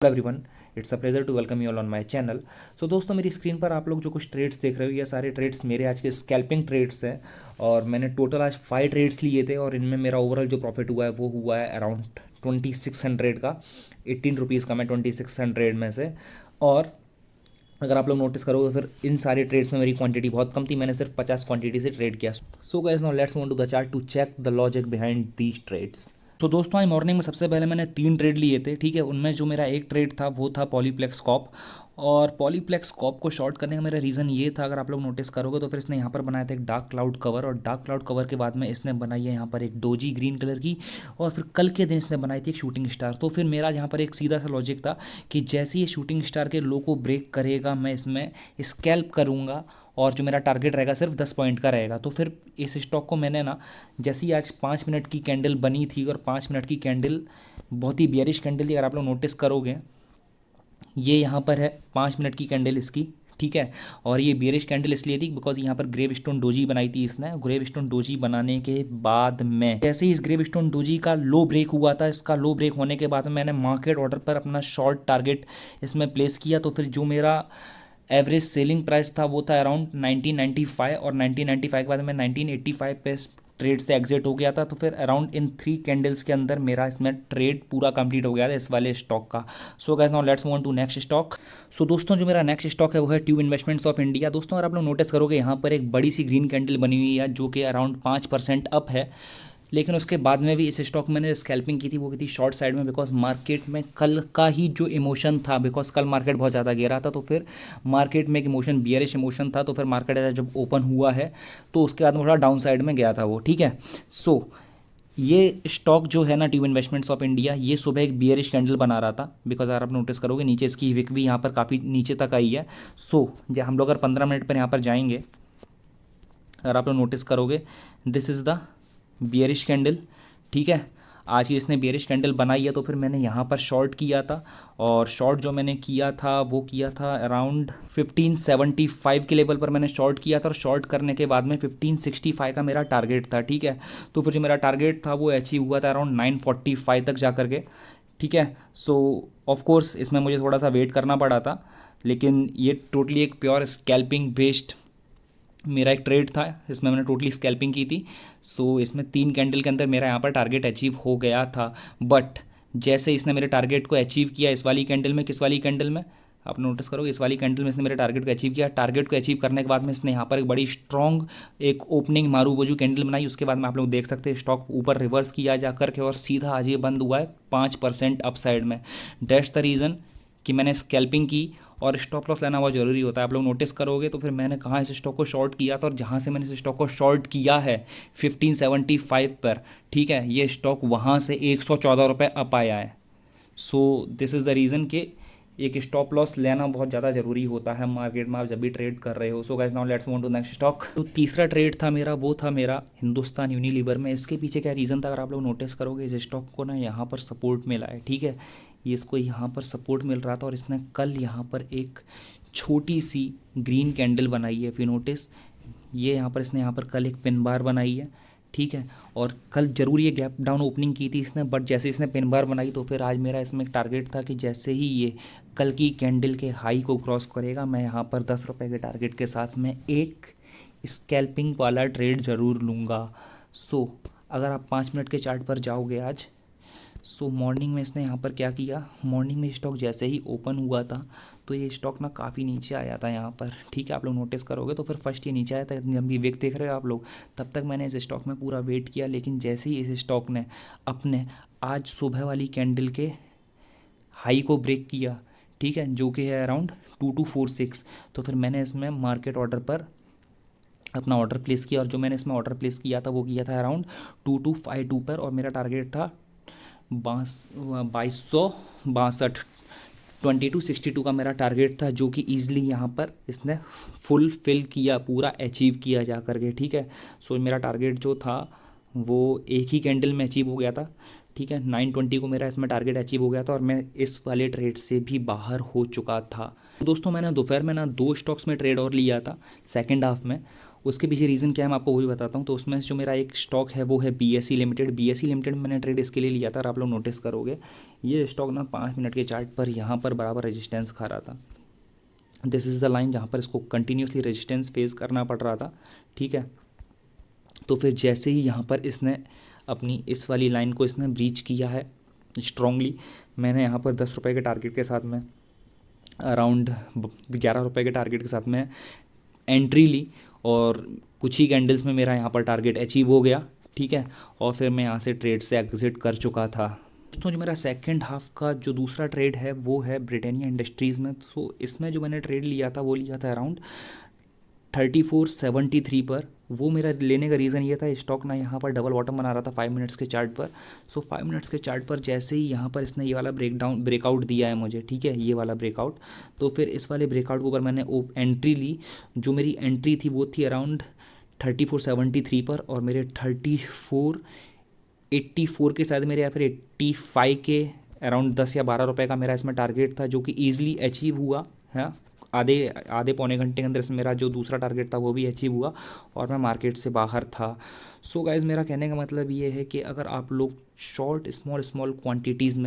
Hello everyone, it's a pleasure to welcome you all on my channel. So दोस्तों, मेरी screen पर आप लोग जो कुछ ट्रेड्स देख रहे हो, ये सारे ट्रेड्स मेरे आज के स्कैल्पिंग ट्रेड्स हैं। और मैंने टोटल आज 5 ट्रेड्स लिए थे और इनमें मेरा ओवरऑल जो प्रॉफिट हुआ है वो हुआ है अराउंड 2600 का। 18 रुपीज़ का मैं 2600 में से। और अगर आप लोग नोटिस करोगे फिर इन सारे ट्रेड्स में मेरी क्वांटिटी बहुत कम थी, मैंने सिर्फ 50 क्वांटिटी से ट्रेड किया। So guys, now let's move to the chart to check the logic behind these trades. तो दोस्तों, आज मॉर्निंग में सबसे पहले मैंने 3 ट्रेड लिए थे। ठीक है, उनमें जो मेरा एक ट्रेड था वो था पॉलीप्लेक्स कॉप। और पॉलीप्लेक्स कॉप को शॉर्ट करने का मेरा रीज़न ये था, अगर आप लोग नोटिस करोगे तो फिर इसने यहाँ पर बनाया था एक डार्क क्लाउड कवर, और डार्क क्लाउड कवर के बाद में इसने बनाई है यहाँ पर एक डोजी ग्रीन कलर की, और फिर कल के दिन इसने बनाई थी एक शूटिंग स्टार। तो फिर मेरा यहाँ पर एक सीधा सा लॉजिक था कि जैसे ये शूटिंग स्टार के लो को ब्रेक करेगा मैं इसमें स्कैल्प करूँगा, और जो मेरा टारगेट रहेगा सिर्फ 10 पॉइंट का रहेगा। तो फिर इस स्टॉक को मैंने ना, जैसे ही आज 5 मिनट की कैंडल बनी थी, और 5 मिनट की कैंडल बहुत ही बियरिश कैंडल थी, अगर आप लोग नोटिस करोगे ये यहाँ पर है 5 मिनट की कैंडल इसकी। ठीक है, और ये बियरिश कैंडल इसलिए थी बिकॉज यहाँ पर ग्रेव स्टोन डोजी बनाई थी इसने। ग्रेव स्टोन डोजी बनाने के बाद में जैसे ही इस ग्रेव स्टोन डोजी का लो ब्रेक हुआ था, इसका लो ब्रेक होने के बाद में मैंने मार्केट ऑर्डर पर अपना शॉर्ट टारगेट इसमें प्लेस किया। तो फिर जो मेरा एवरेज सेलिंग प्राइस था वो था अराउंड 1995, और 1995 के बाद मैं 1985 पे ट्रेड से एग्जिट हो गया था। तो फिर अराउंड इन 3 कैंडल्स के अंदर मेरा इसमें ट्रेड पूरा कंप्लीट हो गया था इस वाले स्टॉक का। So guys, now let's move on to next stock. So दोस्तों, जो मेरा नेक्स्ट स्टॉक है वो है ट्यूब इन्वेस्टमेंट्स ऑफ इंडिया। दोस्तों, अगर आप लोग नोटिस करोगे यहाँ पर एक बड़ी सी ग्रीन कैंडल बनी हुई है जो कि अराउंड 5% अप है। लेकिन उसके बाद में भी इस स्टॉक मैंने स्कैल्पिंग की थी, वो की थी शॉर्ट साइड में, बिकॉज मार्केट में कल का ही जो इमोशन था, बिकॉज कल मार्केट बहुत ज़्यादा गिरा था। तो फिर मार्केट में एक इमोशन, बियरिश इमोशन था। तो फिर मार्केट जब ओपन हुआ है तो उसके बाद में थोड़ा डाउन साइड में गया था वो। ठीक है, सो ये स्टॉक जो है ना, ट्यूब इन्वेस्टमेंट्स ऑफ इंडिया, ये सुबह एक बियरिश कैंडल बना रहा था। बिकॉज अगर आप नोटिस करोगे नीचे इसकी विक भी यहाँ पर काफ़ी नीचे तक आई है। सो जब हम लोग अगर 15 मिनट पर यहाँ पर जाएंगे, अगर आप लोग नोटिस करोगे, this is the bearish candle. ठीक है, आज की इसने बियरिश कैंडल बनाई है। तो फिर मैंने यहाँ पर शॉर्ट किया था, और शॉर्ट जो मैंने किया था वो किया था अराउंड 1575 के लेवल पर मैंने शॉर्ट किया था। और शॉर्ट करने के बाद में 1565 का मेरा टारगेट था। ठीक है, तो फिर जो मेरा टारगेट था वो अचीव हुआ था अराउंड 945 तक जा करके। ठीक है, सो ऑफ कोर्स इसमें मुझे थोड़ा सा वेट करना पड़ा था, लेकिन ये टोटली एक प्योर स्कैल्पिंग बेस्ड मेरा एक ट्रेड था, इसमें मैंने टोटली स्कैल्पिंग की थी। सो इसमें 3 कैंडल के अंदर मेरा यहाँ पर टारगेट अचीव हो गया था। बट जैसे इसने मेरे टारगेट को अचीव किया इस वाली कैंडल में, किस वाली कैंडल में आप नोटिस करोगे, इस वाली कैंडल में इसने मेरे टारगेट को अचीव किया। टारगेट को अचीव करने के बाद में इसने यहाँ पर एक बड़ी स्ट्रॉन्ग एक ओपनिंग मारू बोझू कैंडल बनाई। उसके बाद में आप लोग देख सकते हैं स्टॉक ऊपर रिवर्स किया जा करके, और सीधा आज ये बंद हुआ है 5% अपसाइड में। दैट्स द रीज़न कि मैंने स्कैल्पिंग की, और स्टॉप लॉस लेना बहुत ज़रूरी होता है। आप लोग नोटिस करोगे तो फिर मैंने कहाँ इस स्टॉक को शॉर्ट किया था, और जहाँ से मैंने इस स्टॉक को शॉर्ट किया है 1575 पर, ठीक है, ये स्टॉक वहाँ से 114 रुपये अप आया है। So this is the reason कि एक स्टॉप लॉस लेना बहुत ज़्यादा ज़रूरी होता है मार्केट में आप जब भी ट्रेड कर रहे हो। So guys, now let's move to next stock. तो तीसरा ट्रेड था मेरा, वो था मेरा हिंदुस्तान यूनिलीवर में। इसके पीछे क्या रीज़न था, अगर आप लोग नोटिस करोगे, इस स्टॉक को ना यहाँ पर सपोर्ट मिला है। ठीक है, ये इसको यहाँ पर सपोर्ट मिल रहा था, और इसने कल यहाँ पर एक छोटी सी ग्रीन कैंडल बनाई है। फिर नोटिस ये यहाँ पर इसने यहाँ पर कल एक पिन बार बनाई है। ठीक है, और कल जरूर ये गैप डाउन ओपनिंग की थी इसने, बट जैसे इसने पिन बार बनाई तो फिर आज मेरा इसमें एक टारगेट था कि जैसे ही ये कल की कैंडल के हाई को क्रॉस करेगा, मैं यहाँ पर 10 रुपये के टारगेट के साथ में एक स्कैल्पिंग वाला ट्रेड ज़रूर लूँगा। सो अगर आप 5 मिनट के चार्ट पर जाओगे आज, सो मॉर्निंग में इसने यहाँ पर क्या किया, मॉर्निंग में स्टॉक जैसे ही ओपन हुआ था तो ये स्टॉक ना काफ़ी नीचे आया था यहाँ पर। ठीक है, आप लोग नोटिस करोगे तो फिर फर्स्ट ये नीचे आया था, जब भी विक देख रहे हो आप लोग, तब तक मैंने इस स्टॉक में पूरा वेट किया। लेकिन जैसे ही इस स्टॉक ने अपने आज सुबह वाली कैंडल के हाई को ब्रेक किया, ठीक है, जो कि है अराउंड 2246, तो फिर मैंने इसमें मार्केट ऑर्डर पर अपना ऑर्डर प्लेस किया। और जो मैंने इसमें ऑर्डर प्लेस किया था वो किया था अराउंड 2252 पर, और मेरा टारगेट था 2262, 2262 का मेरा टारगेट था, जो कि ईजिली यहाँ पर इसने फुल फिल किया, पूरा अचीव किया जा करके। ठीक है, सो मेरा टारगेट जो था वो एक ही कैंडल में अचीव हो गया था। ठीक है, 920 को मेरा इसमें टारगेट अचीव हो गया था, और मैं इस वाले ट्रेड से भी बाहर हो चुका था। तो दोस्तों, मैंने दोपहर में ना 2 स्टॉक्स में ट्रेड और लिया था सेकेंड हाफ में। उसके पीछे रीज़न क्या है मैं आपको वो भी बताता हूँ। तो उसमें जो मेरा एक स्टॉक है वो है BSE लिमिटेड। BSE लिमिटेड में मैंने ट्रेड इसके लिए लिया था और आप लोग नोटिस करोगे ये स्टॉक ना 5 मिनट के चार्ट पर यहाँ पर बराबर रेजिस्टेंस खा रहा था। दिस इज़ द लाइन जहाँ पर इसको कंटिन्यूसली रेजिस्टेंस फेस करना पड़ रहा था, ठीक है। तो फिर जैसे ही यहाँ पर इसने अपनी इस वाली लाइन को इसने ब्रीच किया है स्ट्रांगली, मैंने यहाँ पर 10 रुपये के टारगेट के साथ में अराउंड 11 रुपये के टारगेट के साथ में एंट्री ली और कुछ ही कैंडल्स में मेरा यहाँ पर टारगेट अचीव हो गया, ठीक है। और फिर मैं यहाँ से ट्रेड से एग्जिट कर चुका था। दोस्तों जो मेरा सेकंड हाफ का जो दूसरा ट्रेड है वो है ब्रिटानिया इंडस्ट्रीज़ में। तो इसमें जो मैंने ट्रेड लिया था वो लिया था अराउंड 3473 पर। वो मेरा लेने का रीज़न ये था स्टॉक ना यहाँ पर डबल बॉटम बना रहा था 5 मिनट्स के चार्ट पर। सो 5 मिनट्स के चार्ट पर जैसे ही यहाँ पर इसने ये वाला ब्रेकआउट दिया है मुझे, ठीक है, ये वाला ब्रेकआउट, तो फिर इस वाले ब्रेकआउट के ऊपर मैंने एंट्री ली। जो मेरी एंट्री थी वो थी अराउंड 3473 पर और मेरे 3484 के शायद मेरे या फिर 85 के अराउंड 10 या 12 रुपये का मेरा इसमें टारगेट था जो कि ईजिली अचीव हुआ है। आधे आधे पौने घंटे के अंदर इसमें मेरा जो दूसरा टारगेट था वो भी अचीव हुआ और मैं मार्केट से बाहर था। सो गाइज़ मेरा कहने का मतलब ये है कि अगर आप लोग शॉर्ट स्मॉल क्वांटिटीज़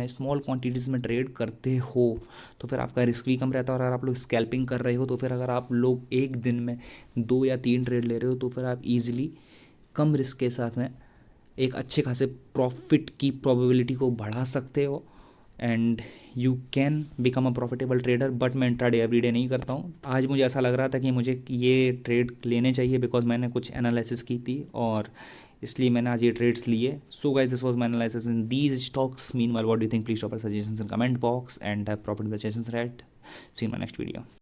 में ट्रेड करते हो तो फिर आपका रिस्क भी कम रहता है। और अगर आप लोग स्कैल्पिंग कर रहे हो तो फिर अगर आप लोग एक दिन में 2 या 3 ट्रेड ले रहे हो तो फिर आप ईजिली कम रिस्क के साथ में एक अच्छे खासे प्रॉफिट की प्रोबेबिलिटी को बढ़ा सकते हो and you can become a profitable trader. But मैं इंट्राडे एवरीडे नहीं करता हूँ। आज मुझे ऐसा लग रहा था कि मुझे ये ट्रेड लेने चाहिए बिकॉज मैंने कुछ एनालिसिस की थी और इसलिए मैंने आज ये ट्रेड्स लिए। So guys this was my analysis in these stocks. Meanwhile what do you think? Please drop your suggestions in comment box and have profit the suggestions, right? See in my next video.